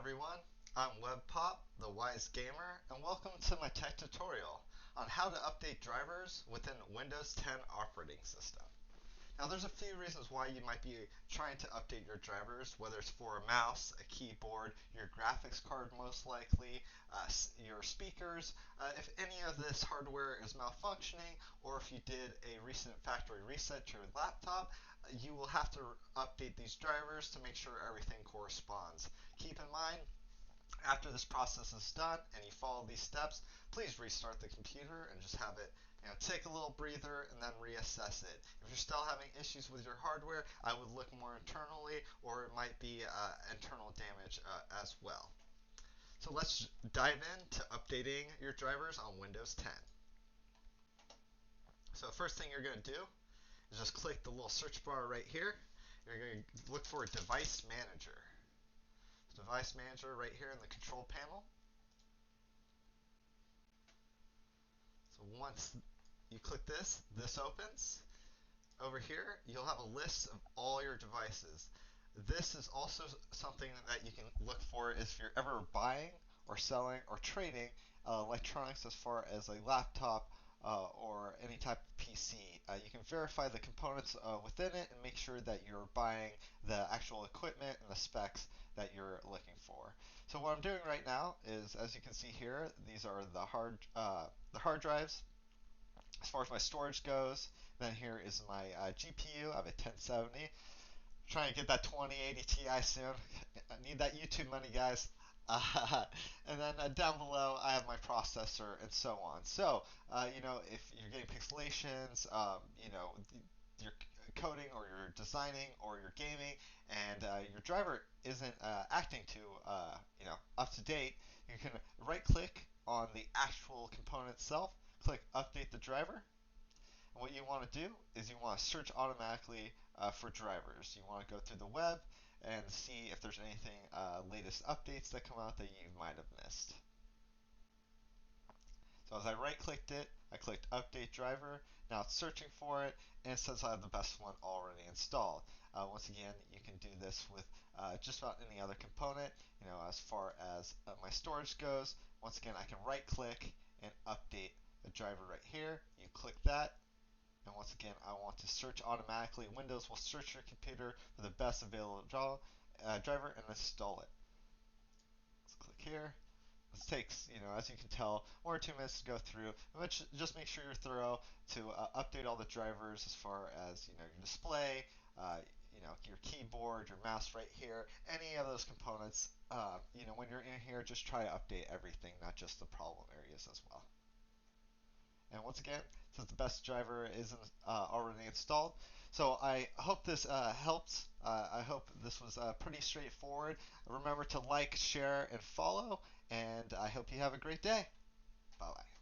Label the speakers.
Speaker 1: everyone, I'm WebPop, the Wise Gamer, and welcome to my tech tutorial on how to update drivers within Windows 10 operating system. Now there's a few reasons why you might be trying to update your drivers, whether it's for a mouse, a keyboard, your graphics card most likely, your speakers, if any of this hardware is malfunctioning, or if you did a recent factory reset to your laptop, you will have to update these drivers to make sure everything corresponds. Keep in mind, after this process is done and you follow these steps, please restart the computer and just have it take a little breather and then reassess it. If you're still having issues with your hardware, I would look more internally, or it might be internal damage as well. So let's dive into updating your drivers on Windows 10. So first thing you're going to do is just click the little search bar right here. You're going to look for Device Manager. Device Manager right here in the control panel. So once you click this, this opens. Over here, you'll have a list of all your devices. This is also something that you can look for if you're ever buying or selling or trading electronics, as far as a laptop or any type of PC. You can verify the components within it and make sure that you're buying the actual equipment and the specs that you're looking for. So what I'm doing right now is, as you can see here, these are the hard drives. As far as my storage goes, then here is my GPU. I have a 1070. Trying to get that 2080 Ti soon. I need that YouTube money, guys. And then down below, I have my processor and so on. So, if you're getting pixelations, you're coding or you're designing or you're gaming, and your driver isn't acting too, up to date, you can right-click on the actual component itself, click Update the Driver. And what you want to do is you want to search automatically for drivers. You want to go through the web and see if there's anything latest updates that come out that you might have missed. So as I right-clicked it, I clicked Update Driver. Now it's searching for it, and it says I have the best one already installed. Once again, you can do this with just about any other component. As far as my storage goes, once again, I can right-click and update the driver right here. You click that, and once again, I want to search automatically. Windows will search your computer for the best available driver and install it. Let's click here. This takes, as you can tell, 1 or 2 minutes to go through. But just make sure you're thorough to update all the drivers, as far as your display, your keyboard, your mouse right here, any of those components. When you're in here, just try to update everything, not just the problem areas as well. And once again, since the best driver isn't already installed, so I hope this helped. I hope this was pretty straightforward. Remember to like, share, and follow, and I hope you have a great day. Bye-bye.